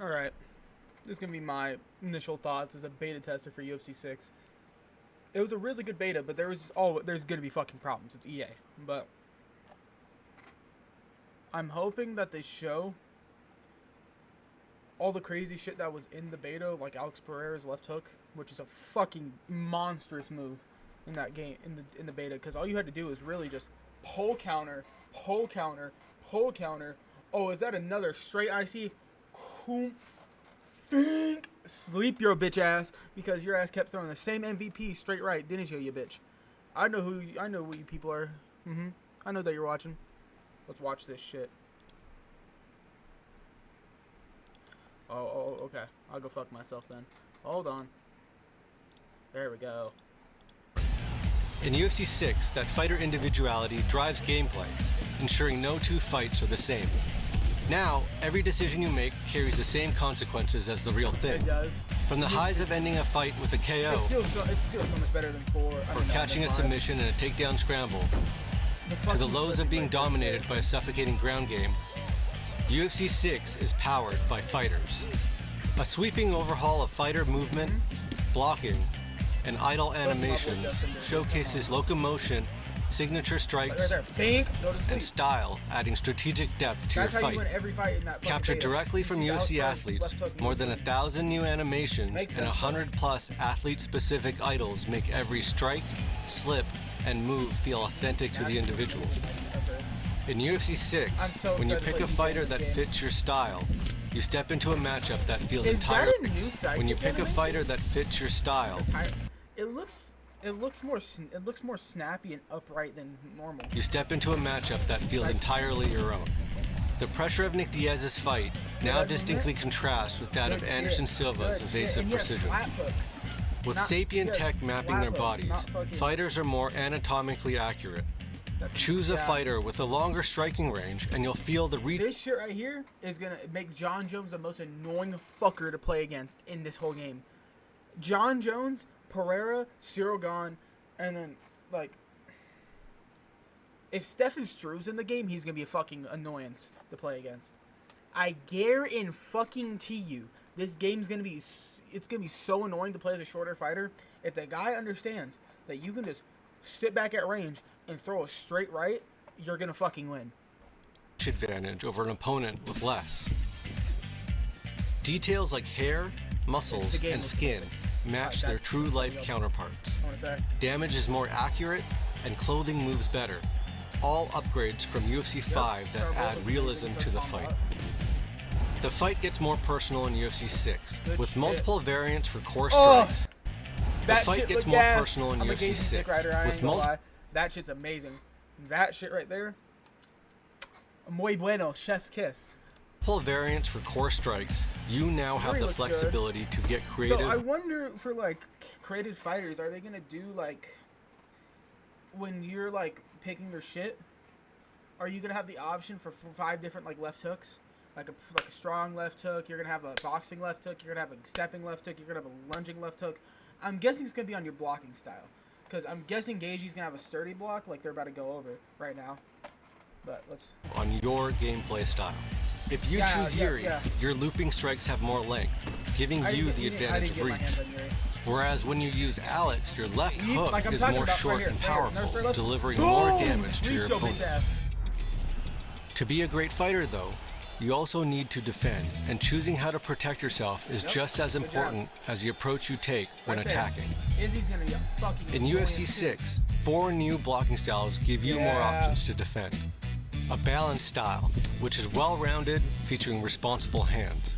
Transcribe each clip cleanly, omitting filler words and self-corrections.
Alright. This is going to be my initial thoughts as a beta tester for UFC 6. It was a really good beta, but there's going to be fucking problems. It's EA. But I'm hoping that they show all the crazy shit that was in the beta, like Alex Pereira's left hook, which is a fucking monstrous move in that game, in the beta, because all you had to do is really just pull counter, pull counter, pull counter. Oh, is that another straight IC? Think, sleep your bitch ass, because your ass kept throwing the same MVP straight right, didn't you bitch? I know what you people are. I know that you're watching. Let's watch this shit. Oh, okay. I'll go fuck myself then. Hold on. There we go. In UFC 6, that fighter individuality drives gameplay, ensuring no two fights are the same. Now, every decision you make carries the same consequences as the real thing. It does. From the highs of ending a fight with a KO, it feels so much better than 4. or catching a submission in a takedown scramble, to the lows of being dominated by a suffocating ground game, UFC 6 is powered by fighters. A sweeping overhaul of fighter movement, blocking, and idle animations showcases locomotion, signature strikes, and style, adding strategic depth to your fight. Captured directly from UFC athletes, more than 1,000 new animations and 100+ athlete-specific idols make every strike, slip, and move feel authentic to the individual. In UFC 6, when you pick a fighter that fits your style, you step into a matchup that feels entirely. When you pick a fighter that fits your style, it looks more snappy and upright than normal. You step into a matchup that feels entirely your own. The pressure of Nick Diaz's fight now distinctly contrasts with that of Anderson Silva's evasive precision. With sapient tech mapping their bodies, fighters are more anatomically accurate. Choose a fighter with a longer striking range, and you'll feel the This shit right here is gonna make John Jones the most annoying fucker to play against in this whole game. John Jones, Pereira, Cyril Gane, and then, like, if Stefan Struve's in the game, he's gonna be a fucking annoyance to play against. I guarantee you, this game's gonna be, it's gonna be so annoying to play as a shorter fighter. If the guy understands that you can just sit back at range and throw a straight right, you're gonna fucking win. Advantage over an opponent with less. Details like hair, muscles, and skin match their true life counterparts. Damage is more accurate, and clothing moves better. All upgrades from UFC 5 that add realism to the fight. The fight gets more personal in UFC 6, with multiple variants for core strikes. The fight gets more personal in UFC 6, with multiple. That shit's amazing. That shit right there. Muy bueno, chef's kiss. Variants for core strikes, you now have the flexibility to get creative. So I wonder, for like creative fighters, are they gonna do like, when you're like picking your shit, are you gonna have the option for 5 different like left hooks, like a strong left hook? You're gonna have a boxing left hook. You're gonna have a stepping left hook. You're gonna have a lunging left hook. I'm guessing it's gonna be on your blocking style, because I'm guessing Gaethje's gonna have a sturdy block, like they're about to go over right now. But let's on your gameplay style. If you choose Yuri, your looping strikes have more length, giving you the advantage of reach. Whereas when you use Alex, your left hook is more short and powerful, delivering more damage to your opponent. To be a great fighter, though, you also need to defend, and choosing how to protect yourself is just as important as the approach you take when attacking. In UFC 6, 4 new blocking styles give you more options to defend. A balanced style, which is well-rounded, featuring responsible hands.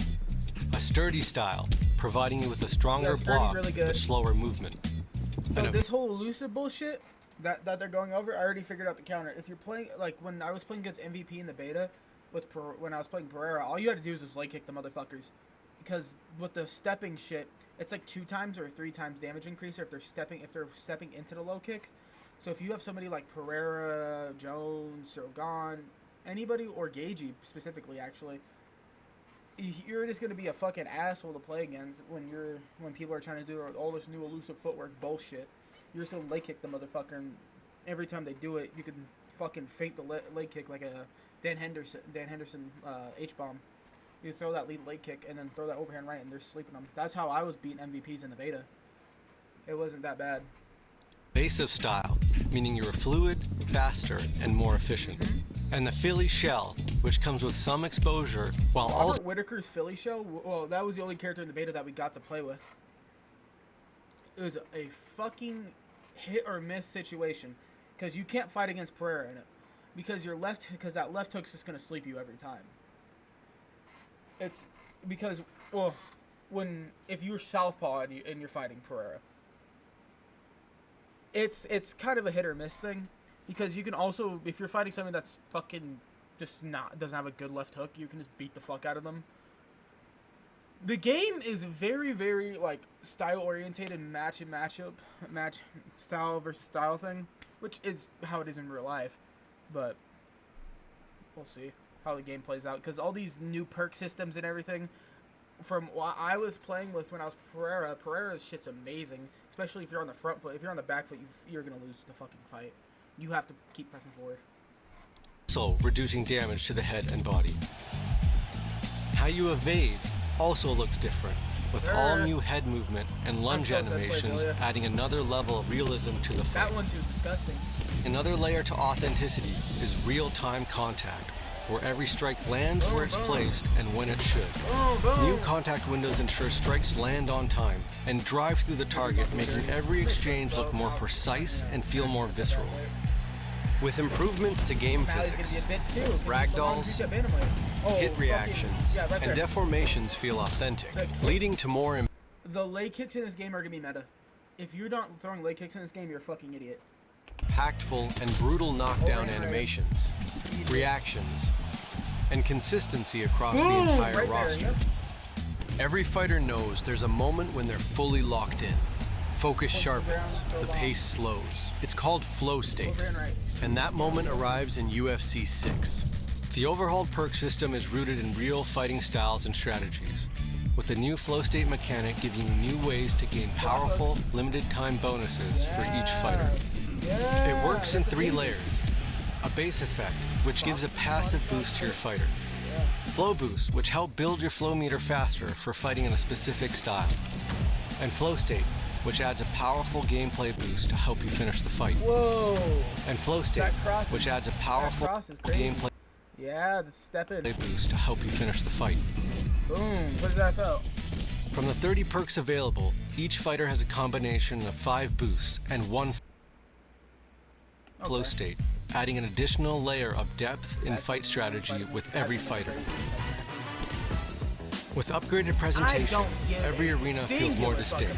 A sturdy style, providing you with a stronger block but slower movement. So this whole elusive bullshit that they're going over, I already figured out the counter. If you're playing, like when I was playing against MVP in the beta, when I was playing Pereira, all you had to do is just leg kick the motherfuckers. Because with the stepping shit, it's like 2 times or 3 times damage increase if they're stepping into the low kick. So if you have somebody like Pereira, Jones, or Gane, anybody, or Gaethje specifically, actually, you're just gonna be a fucking asshole to play against when people are trying to do all this new elusive footwork bullshit. You're just gonna leg kick the motherfucker, and every time they do it, you can fucking feint the leg kick like a Dan Henderson H-bomb. You throw that lead leg kick and then throw that overhand right, and they're sleeping them. That's how I was beating MVPs in the beta. It wasn't that bad. Evasive style, meaning you're fluid, faster, and more efficient. And the Philly shell, which comes with some exposure, while also Robert Whitaker's Philly shell, well, that was the only character in the beta that we got to play with. It was a fucking hit or miss situation, because you can't fight against Pereira in it, because that left hook's just gonna sleep you every time. It's because, well, if you're southpaw and you're fighting Pereira, it's kind of a hit or miss thing, because you can also, if you're fighting something that's fucking just doesn't have a good left hook, you can just beat the fuck out of them. The game is very, very like style orientated, match style versus style thing, which is how it is in real life, but we'll see how the game plays out, because all these new perk systems and everything, from what I was playing with when I was Pereira's shit's amazing, especially if you're on the front foot. If you're on the back foot, you're gonna lose the fucking fight. You have to keep pressing forward. So, reducing damage to the head and body. How you evade also looks different, with all new head movement and lunge animations adding another level of realism to the fight. That one too is disgusting. Another layer to authenticity is real-time contact, where every strike lands where it's placed and when it should. New contact windows ensure strikes land on time and drive through the target, making every exchange look more precise and feel more visceral. With improvements to game physics, ragdolls, hit reactions, and deformations feel authentic, leading to more. The leg kicks in this game are gonna be meta. If you're not throwing leg kicks in this game, you're a fucking idiot. Impactful and brutal knockdown animations, reactions, and consistency across the entire roster. Every fighter knows there's a moment when they're fully locked in. Focus sharpens, the pace slows. It's called flow state, and that moment arrives in UFC 6. The overhauled perk system is rooted in real fighting styles and strategies, with the new flow state mechanic giving you new ways to gain powerful, limited time bonuses for each fighter. It works in 3 layers. A base effect, which gives a passive boost to your fighter. Flow boosts, which help build your flow meter faster for fighting in a specific style. And flow state, which adds a powerful gameplay boost to help you finish the fight. Whoa! And flow state, which adds a powerful gameplay boost to help you finish the fight. Boom! What does that so? From the 30 perks available, each fighter has a combination of 5 boosts and 1 flow state, adding an additional layer of depth in fight strategy with every fighter. With upgraded presentation, every arena feels more distinct,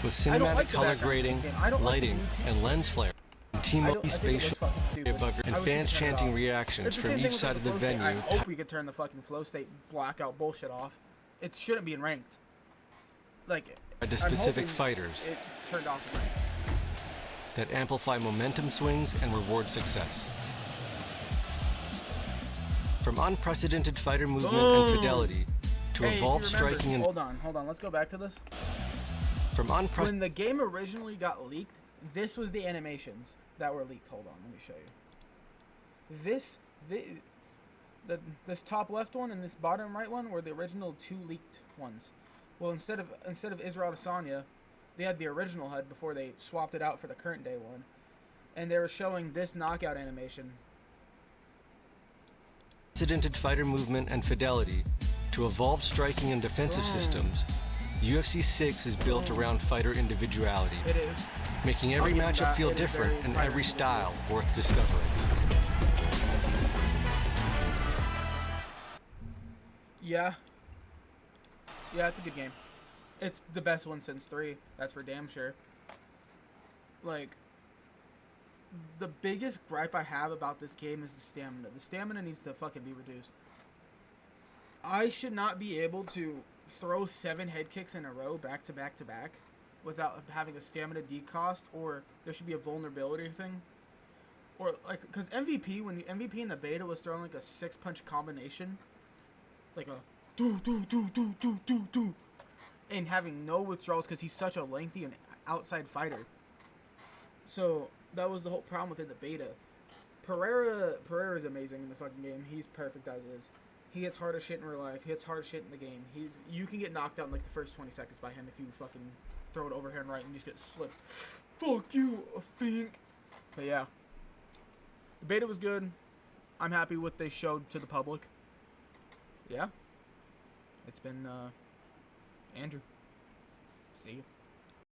with cinematic color grading, lighting, and lens flare, T-Mobile spatial and fans chanting reactions from each side of the venue. I hope we could turn the fucking flow state blackout bullshit off. It shouldn't be in ranked. Like, to specific fighters it turned off in ranked. That amplify momentum swings and reward success. From unprecedented fighter movement and fidelity to evolved striking and... Hold on, let's go back to this. From when the game originally got leaked, this was the animations that were leaked. Hold on, let me show you. This top left one and this bottom right one were the original 2 leaked ones. Well, instead of Israel Adesanya, they had the original HUD before they swapped it out for the current day one, and they were showing this knockout animation. Unprecedented fighter movement and fidelity to evolved striking and defensive systems, UFC 6 is built around fighter individuality. It is. Making every matchup feel different and every style worth discovering. Yeah, it's a good game. It's the best one since 3. That's for damn sure. Like, the biggest gripe I have about this game is the stamina. The stamina needs to fucking be reduced. I should not be able to throw 7 head kicks in a row back to back to back without having a stamina decost, or there should be a vulnerability thing. Or, like, because MVP in the beta was throwing like a 6-punch combination. Like a do, and having no withdrawals because he's such a lengthy and outside fighter. So that was the whole problem within the beta. Pereira is amazing in the fucking game. He's perfect as is. He hits hard as shit in real life. He hits hard as shit in the game. You can get knocked out in like the first 20 seconds by him if you fucking throw it overhand right and you just get slipped. Fuck you, I think. But yeah. The beta was good. I'm happy with what they showed to the public. Yeah. It's been Andrew. See you.